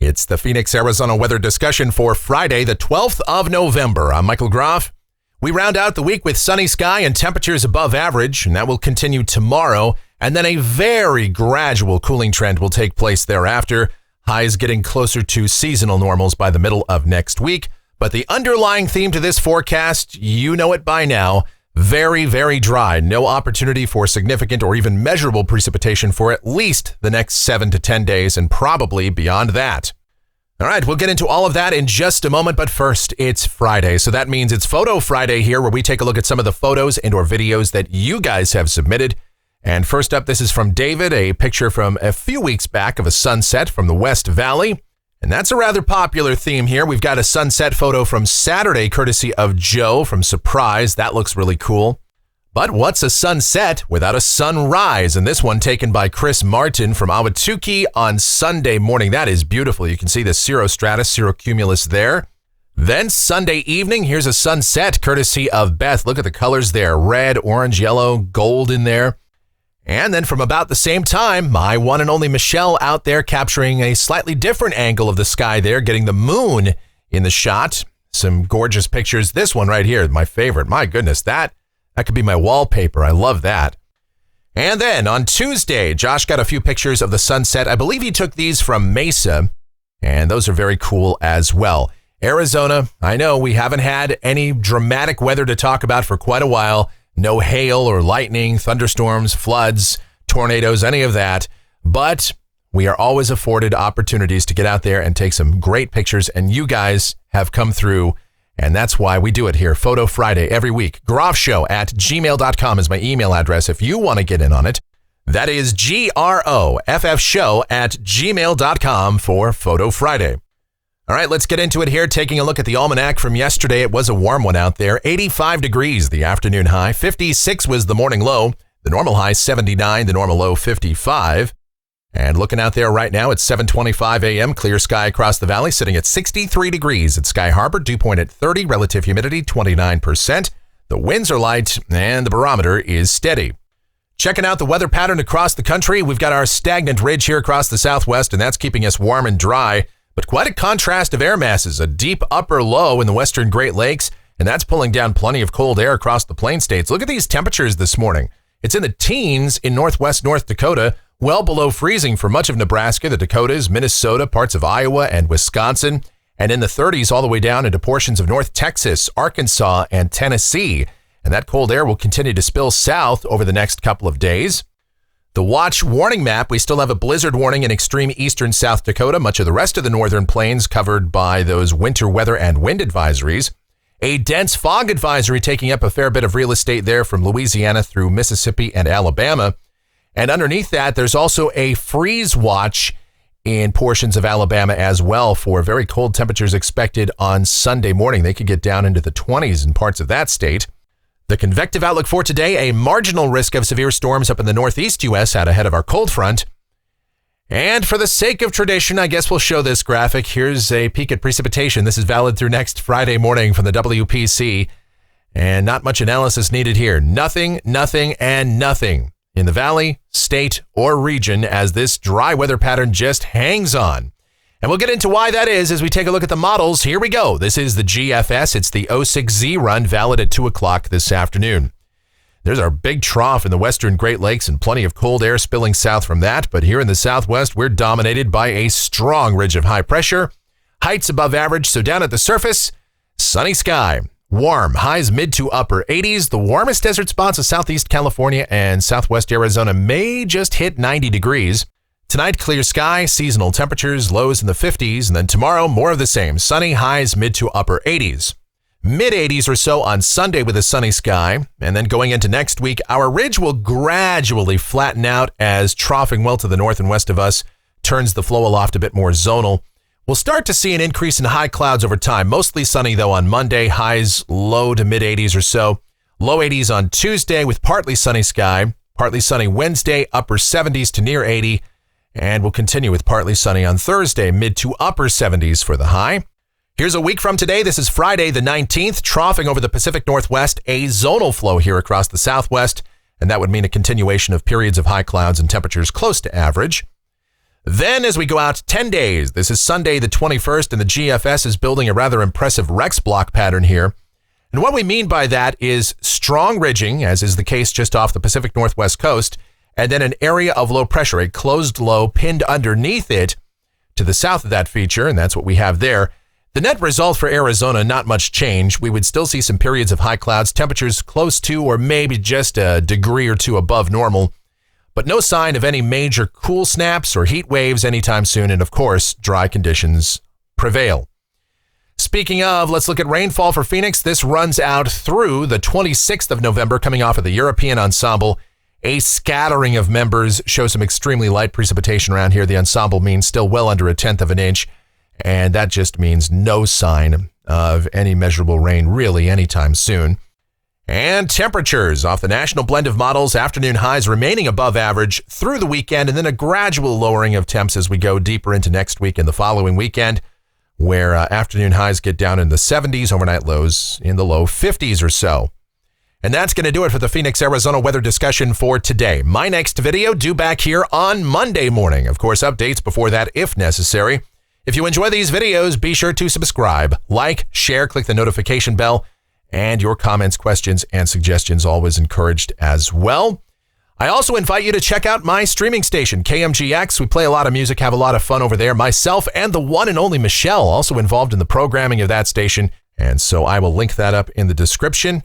It's the Phoenix, Arizona weather discussion for Friday, the 12th of November. I'm Michael Groff. We round out the week with sunny sky and temperatures above average, and that will continue tomorrow. And then a very gradual cooling trend will take place thereafter. Highs getting closer to seasonal normals by the middle of next week. But the underlying theme to this forecast, you know it by now, very, very dry. No opportunity for significant or even measurable precipitation for at least the next 7 to 10 days and probably beyond that. All right, we'll get into all of that in just a moment, but first, it's Friday. So that means it's Photo Friday here, where we take a look at some of the photos and or videos that you guys have submitted. And first up, this is from David, a picture from a few weeks back of a sunset from the West Valley. And that's a rather popular theme here. We've got a sunset photo from Saturday, courtesy of Joe from Surprise. That looks really cool. But what's a sunset without a sunrise? And this one taken by Chris Martin from Ahwatukee on Sunday morning. That is beautiful. You can see the cirrostratus, cirrocumulus there. Then Sunday evening, here's a sunset courtesy of Beth. Look at the colors there. Red, orange, yellow, gold in there. And then from about the same time, my one and only Michelle out there capturing a slightly different angle of the sky there, getting the moon in the shot. Some gorgeous pictures. This one right here, my favorite. My goodness, that could be my wallpaper. I love that. And then on Tuesday, Josh got a few pictures of the sunset. I believe he took these from Mesa, and those are very cool as well. Arizona, I know we haven't had any dramatic weather to talk about for quite a while. No hail or lightning, thunderstorms, floods, tornadoes, any of that. But we are always afforded opportunities to get out there and take some great pictures, and you guys have come through. And that's why we do it here, Photo Friday, every week. groffshow@gmail.com is my email address if you want to get in on it. That is GROFFshow@gmail.com for Photo Friday. All right, let's get into it here. Taking a look at the almanac from yesterday. It was a warm one out there. 85 degrees, the afternoon high. 56 was the morning low. The normal high, 79. The normal low, 55. And looking out there right now, it's 7:25 a.m. Clear sky across the valley, sitting at 63 degrees at Sky Harbor. Dew point at 30. Relative humidity, 29%. The winds are light, and the barometer is steady. Checking out the weather pattern across the country, we've got our stagnant ridge here across the southwest, and that's keeping us warm and dry. But quite a contrast of air masses. A deep upper low in the western Great Lakes, and that's pulling down plenty of cold air across the plain states. Look at these temperatures this morning. It's in the teens in northwest North Dakota, well below freezing for much of Nebraska, the Dakotas, Minnesota, parts of Iowa, and Wisconsin, and in the 30s all the way down into portions of North Texas, Arkansas, and Tennessee. And that cold air will continue to spill south over the next couple of days. The watch warning map, we still have a blizzard warning in extreme eastern South Dakota, much of the rest of the northern plains covered by those winter weather and wind advisories. A dense fog advisory taking up a fair bit of real estate there from Louisiana through Mississippi and Alabama. And underneath that, there's also a freeze watch in portions of Alabama as well for very cold temperatures expected on Sunday morning. They could get down into the 20s in parts of that state. The convective outlook for today, a marginal risk of severe storms up in the northeast U.S. out ahead of our cold front. And for the sake of tradition, I guess we'll show this graphic. Here's a peek at precipitation. This is valid through next Friday morning from the WPC. And not much analysis needed here. Nothing, nothing, and nothing in the valley, state, or region as this dry weather pattern just hangs on. And we'll get into why that is as we take a look at the models. Here we go. This is the GFS. It's the 06Z run, valid at 2 o'clock this afternoon. There's our big trough in the western Great Lakes and plenty of cold air spilling south from that. But here in the southwest, we're dominated by a strong ridge of high pressure. Heights above average, so down at the surface, sunny sky. Warm, highs mid to upper 80s. The warmest desert spots of southeast California and southwest Arizona may just hit 90 degrees. Tonight, clear sky, seasonal temperatures, lows in the 50s. And then tomorrow, more of the same. Sunny, highs mid to upper 80s. Mid 80s or so on Sunday with a sunny sky. And then going into next week, our ridge will gradually flatten out as troughing well to the north and west of us turns the flow aloft a bit more zonal. We'll start to see an increase in high clouds over time, mostly sunny though on Monday, highs low to mid 80s or so. Low 80s on Tuesday with partly sunny sky, partly sunny Wednesday, upper 70s to near 80, and we'll continue with partly sunny on Thursday, mid to upper 70s for the high. Here's a week from today. This is Friday the 19th, troughing over the Pacific Northwest, a zonal flow here across the southwest, and that would mean a continuation of periods of high clouds and temperatures close to average. Then as we go out 10 days, this is Sunday the 21st, and the GFS is building a rather impressive Rex block pattern here. And what we mean by that is strong ridging, as is the case just off the Pacific Northwest coast, and then an area of low pressure, a closed low pinned underneath it to the south of that feature, and that's what we have there. The net result for Arizona, not much change. We would still see some periods of high clouds, temperatures close to or maybe just a degree or two above normal, but no sign of any major cool snaps or heat waves anytime soon, and of course, dry conditions prevail. Speaking of, let's look at rainfall for Phoenix. This runs out through the 26th of November, coming off of the European ensemble. A scattering of members shows some extremely light precipitation around here. The ensemble means still well under 1/10 of an inch, and that just means no sign of any measurable rain really anytime soon. And temperatures off the national blend of models, afternoon highs remaining above average through the weekend, and then a gradual lowering of temps as we go deeper into next week and the following weekend, where afternoon highs get down in the 70s, overnight lows in the low 50s or so. And that's going to do it for the Phoenix, Arizona weather discussion for today. My next video due back here on Monday morning. Of course, updates before that if necessary. If you enjoy these videos, be sure to subscribe, like, share, click the notification bell, and your comments, questions, and suggestions always encouraged as well. I also invite you to check out my streaming station, KMGX. We play a lot of music, have a lot of fun over there. Myself and the one and only Michelle also involved in the programming of that station, and so I will link that up in the description.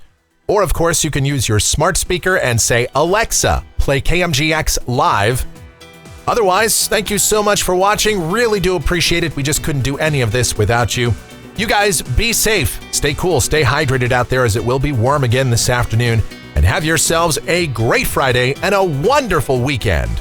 Or, of course, you can use your smart speaker and say, Alexa, play KMGX live. Otherwise, thank you so much for watching. Really do appreciate it. We just couldn't do any of this without you. You guys be safe, stay cool, stay hydrated out there as it will be warm again this afternoon, and have yourselves a great Friday and a wonderful weekend.